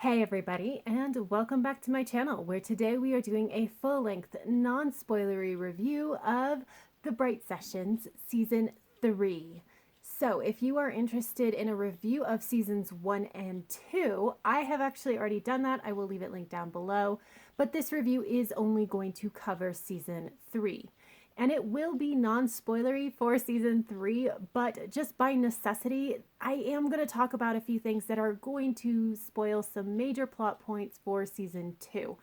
Hey everybody, and welcome back to my channel, where today we are doing a full-length, non-spoilery review of The Bright Sessions Season 3. So if you are interested in a review of Seasons 1 and 2, I have actually already done that. I will leave it linked down below, but this review is only going to cover Season 3. And it will be non-spoilery for Season 3, but just by necessity, I am going to talk about a few things that are going to spoil some major plot points for Season 2.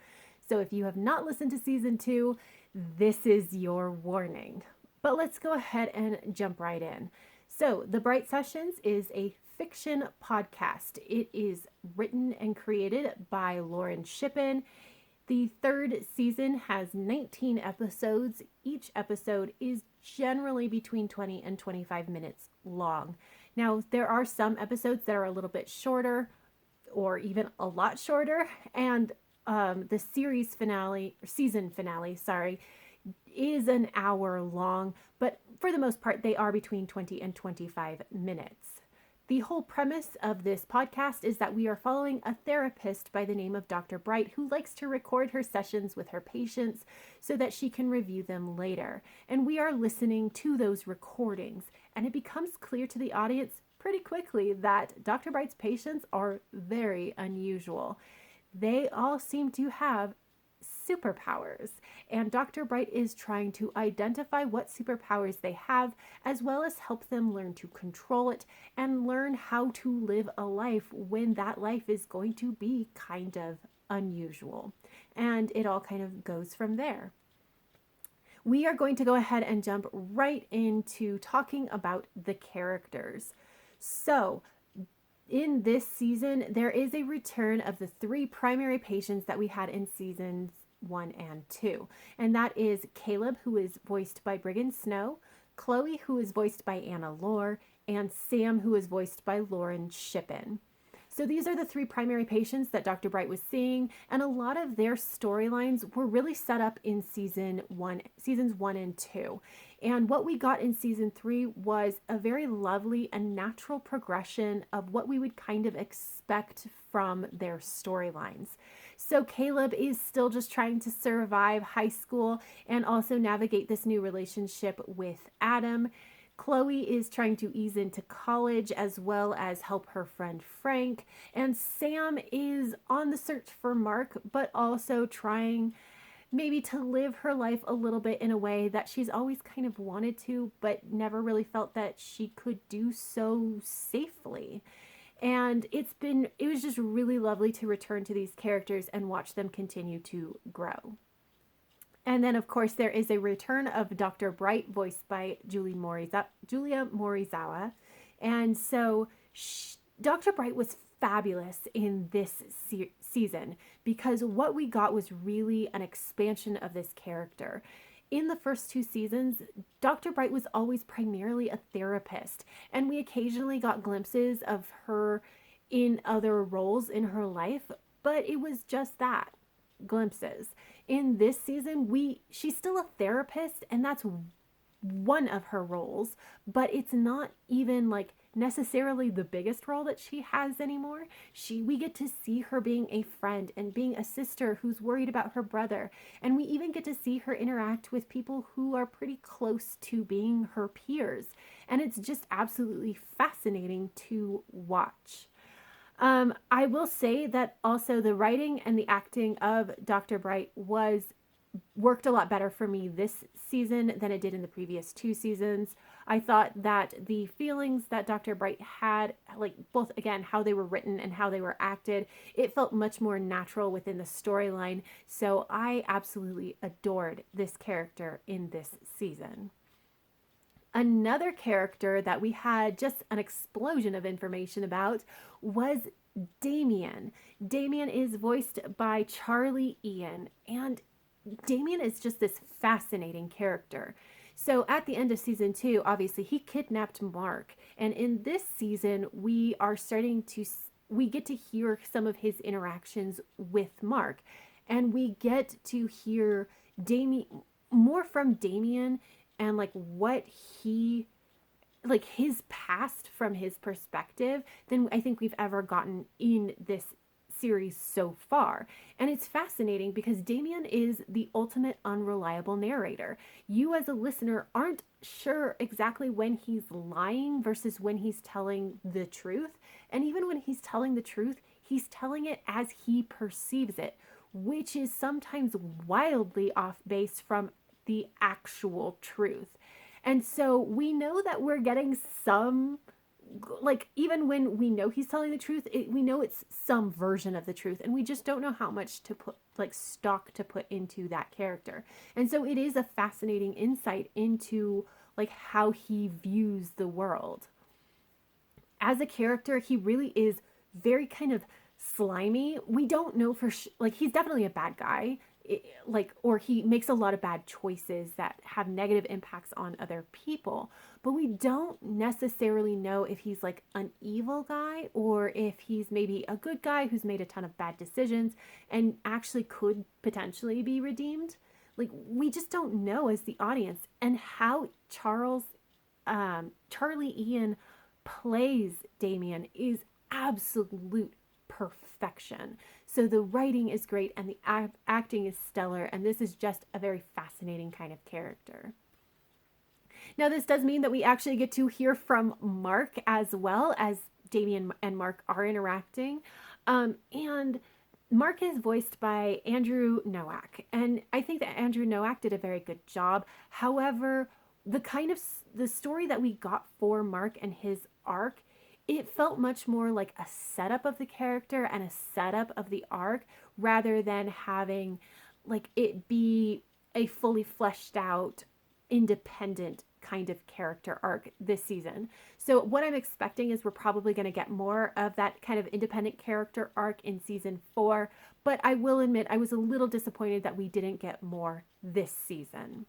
So if you have not listened to Season 2, this is your warning. But let's go ahead and jump right in. So The Bright Sessions is a fiction podcast. It is written and created by Lauren Shippen. The third season has 19 episodes. Each episode is generally between 20 and 25 minutes long. Now, there are some episodes that are a little bit shorter or even a lot shorter, and the season finale, is an hour long, but for the most part, they are between 20 and 25 minutes. The whole premise of this podcast is that we are following a therapist by the name of Dr. Bright, who likes to record her sessions with her patients so that she can review them later. And we are listening to those recordings, and it becomes clear to the audience pretty quickly that Dr. Bright's patients are very unusual. They all seem to have superpowers, and Dr. Bright is trying to identify what superpowers they have, as well as help them learn to control it and learn how to live a life when that life is going to be kind of unusual. And it all kind of goes from there. We are going to go ahead and jump right into talking about the characters. So, in this season, there is a return of the three primary patients that we had in seasons 1 and 2. And that is Caleb, who is voiced by Brigham Snow, Chloe, who is voiced by Anna Lohr, and Sam, who is voiced by Lauren Shippen. So these are the three primary patients that Dr. Bright was seeing, and a lot of their storylines were really set up in seasons 1 and 2. And what we got in season 3 was a very lovely and natural progression of what we would kind of expect from their storylines. So Caleb is still just trying to survive high school and also navigate this new relationship with Adam. Chloe is trying to ease into college as well as help her friend Frank. And Sam is on the search for Mark, but also trying maybe to live her life a little bit in a way that she's always kind of wanted to, but never really felt that she could do so safely. And it was just really lovely to return to these characters and watch them continue to grow. And then, of course, there is a return of Dr. Bright, voiced by Julia Morizawa. And so Dr. Bright was fabulous in this season because what we got was really an expansion of this character. In the first two seasons, Dr. Bright was always primarily a therapist, and we occasionally got glimpses of her in other roles in her life, but it was just that, glimpses. In this season, she's still a therapist, and that's one of her roles, but it's not even like necessarily the biggest role that she has anymore. We get to see her being a friend and being a sister who's worried about her brother, and we even get to see her interact with people who are pretty close to being her peers, and it's just absolutely fascinating to watch. I will say that also the writing and the acting of Dr. Bright worked a lot better for me this season than it did in the previous two seasons. I thought that the feelings that Dr. Bright had, like both, again, how they were written and how they were acted, it felt much more natural within the storyline. So I absolutely adored this character in this season. Another character that we had just an explosion of information about was Damien. Damien is voiced by Charlie Ian, and Damien is just this fascinating character. So at the end of season 2, obviously he kidnapped Mark, and in this season we get to hear some of his interactions with Mark, and we get to hear more from Damien and like what like his past from his perspective than I think we've ever gotten in this series so far. And it's fascinating because Damien is the ultimate unreliable narrator. You as a listener aren't sure exactly when he's lying versus when he's telling the truth. And even when he's telling the truth, he's telling it as he perceives it, which is sometimes wildly off base from the actual truth. And so we know that we're getting some, like, even when we know he's telling the truth, we know it's some version of the truth, and we just don't know how much to put, like, stock to put into that character. And so it is a fascinating insight into, like, how he views the world. As a character, he really is very kind of slimy. We don't know for sure, like, he's definitely a bad guy, like, or he makes a lot of bad choices that have negative impacts on other people, but we don't necessarily know if he's like an evil guy or if he's maybe a good guy who's made a ton of bad decisions and actually could potentially be redeemed. Like, we just don't know as the audience. And how Charlie Ian plays Damien is absolute perfection. So the writing is great and the acting is stellar, and this is just a very fascinating kind of character. Now, this does mean that we actually get to hear from Mark as well, as Damien and Mark are interacting. And Mark is voiced by Andrew Nowak, and I think that Andrew Nowak did a very good job. However, the story that we got for Mark and his arc, it felt much more like a setup of the character and a setup of the arc rather than having, like, it be a fully fleshed out, independent kind of character arc this season. So what I'm expecting is we're probably going to get more of that kind of independent character arc in season 4, but I will admit I was a little disappointed that we didn't get more this season.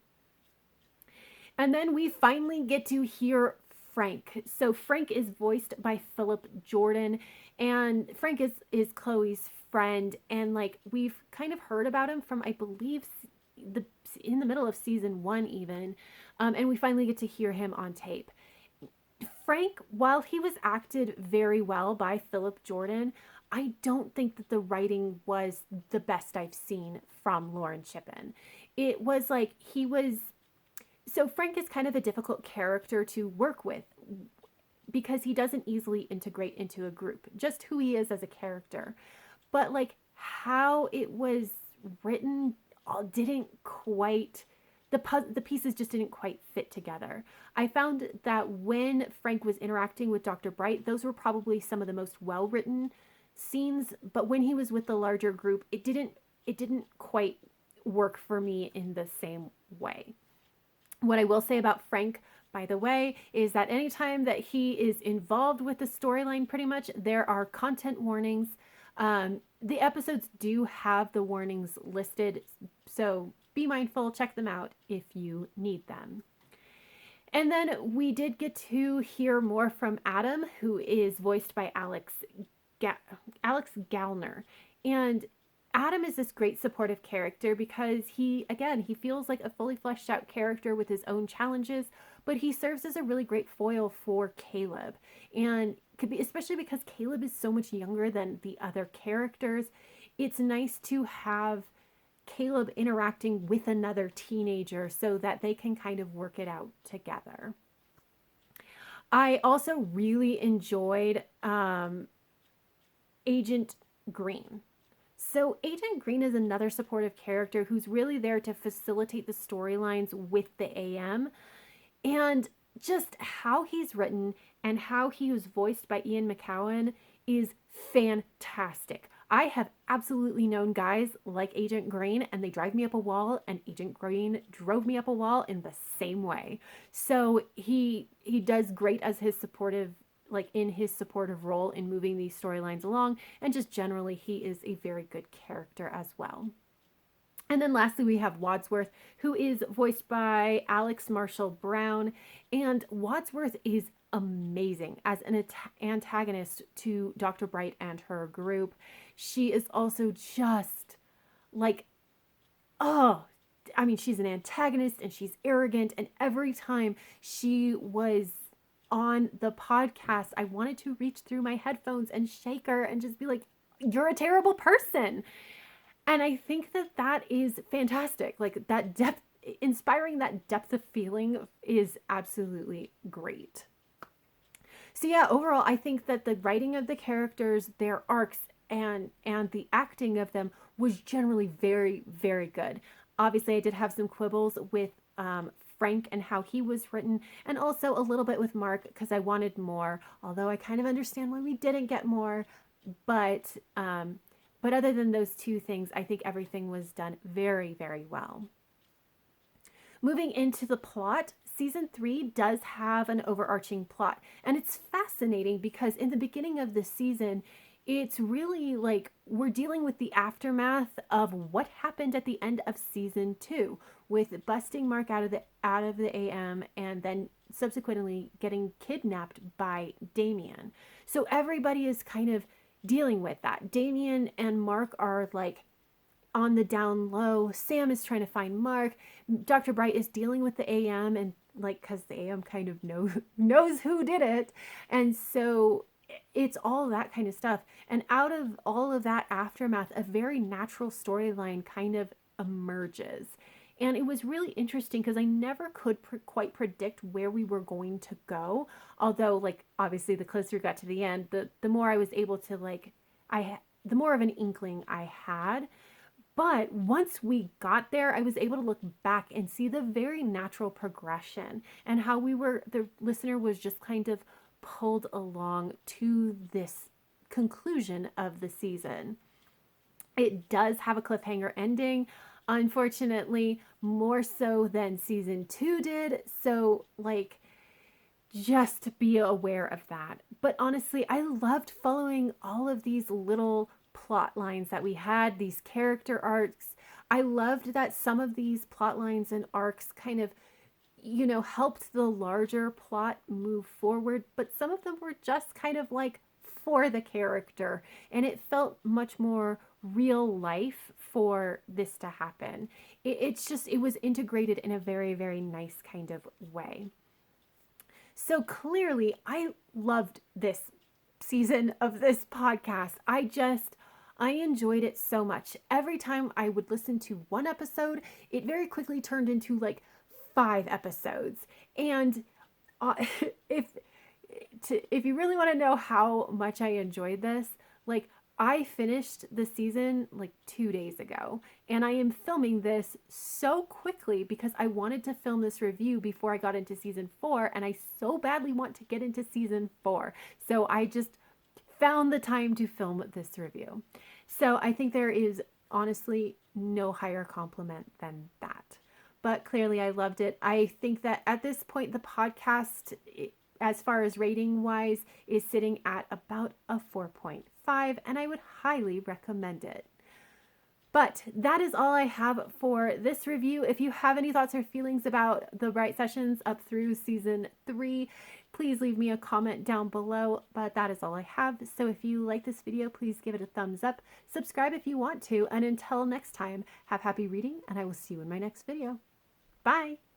And then we finally get to hear Frank. So Frank is voiced by Philip Jordan, and Frank is Chloe's friend, and, like, we've kind of heard about him from, I believe, in the middle of season 1 even, and we finally get to hear him on tape. Frank, while he was acted very well by Philip Jordan, I don't think that the writing was the best I've seen from Lauren Shippen. It was like so Frank is kind of a difficult character to work with because he doesn't easily integrate into a group, just who he is as a character. But, like, how it was written didn't quite, the pieces just didn't quite fit together. I found that when Frank was interacting with Dr. Bright, those were probably some of the most well-written scenes, but when he was with the larger group, it didn't quite work for me in the same way. What I will say about Frank, by the way, is that anytime that he is involved with the storyline, pretty much, there are content warnings. The episodes do have the warnings listed, so be mindful, check them out if you need them. And then we did get to hear more from Adam, who is voiced by Alex Gallner. And Adam is this great supportive character because he feels like a fully fleshed out character with his own challenges, but he serves as a really great foil for Caleb. And could be, especially because Caleb is so much younger than the other characters, it's nice to have Caleb interacting with another teenager so that they can kind of work it out together. I also really enjoyed Agent Greene. So Agent Greene is another supportive character who's really there to facilitate the storylines with the AM. And just how he's written and how he was voiced by Ian McKellen is fantastic. I have absolutely known guys like Agent Greene, and they drive me up a wall, and Agent Greene drove me up a wall in the same way. So he does great as his supportive, like, in his supportive role in moving these storylines along, and just generally he is a very good character as well. And then lastly, we have Wadsworth, who is voiced by Alex Marshall Brown, and Wadsworth is amazing as an antagonist to Dr. Bright and her group. She is also just like, she's an antagonist and she's arrogant, and every time she was on the podcast, I wanted to reach through my headphones and shake her and just be like, you're a terrible person. And I think that that is fantastic. Like that depth, inspiring that depth of feeling is absolutely great. So yeah, overall, I think that the writing of the characters, their arcs, and the acting of them was generally very, very good. Obviously, I did have some quibbles with Frank and how he was written, and also a little bit with Mark because I wanted more. Although I kind of understand why we didn't get more, but but other than those two things, I think everything was done very, very well. Moving into the plot, season 3 does have an overarching plot, and it's fascinating because in the beginning of the season, it's really like we're dealing with the aftermath of what happened at the end of season 2 with busting Mark out of the AM and then subsequently getting kidnapped by Damien. So everybody is kind of dealing with that. Damien and Mark are like on the down low. Sam is trying to find Mark. Dr. Bright is dealing with the AM and like because the AM kind of knows who did it. And so it's all that kind of stuff. And out of all of that aftermath, a very natural storyline kind of emerges. And it was really interesting because I never could quite predict where we were going to go. Although, like, obviously, the closer we got to the end, the more I was able to, like, the more of an inkling I had. But once we got there, I was able to look back and see the very natural progression and how the listener was just kind of pulled along to this conclusion of the season. It does have a cliffhanger ending, unfortunately, more so than season 2 did. So, like, just be aware of that. But honestly, I loved following all of these little plot lines that we had, these character arcs. I loved that some of these plot lines and arcs kind of, helped the larger plot move forward, but some of them were just kind of like for the character, and it felt much more real life for this to happen. It was integrated in a very, very nice kind of way. So clearly, I loved this season of this podcast. I enjoyed it so much. Every time I would listen to one episode, it very quickly turned into like 5 episodes. And uh, if if you really want to know how much I enjoyed this, like I finished the season like 2 days ago, and I am filming this so quickly because I wanted to film this review before I got into season 4, and I so badly want to get into season 4. So I just found the time to film this review. So I think there is honestly no higher compliment than that. But clearly I loved it. I think that at this point, the podcast, as far as rating wise, is sitting at about a 4.5, and I would highly recommend it. But that is all I have for this review. If you have any thoughts or feelings about the Bright Sessions up through season 3, please leave me a comment down below. But that is all I have. So if you like this video, please give it a thumbs up. Subscribe if you want to. And until next time, have happy reading, and I will see you in my next video. Bye!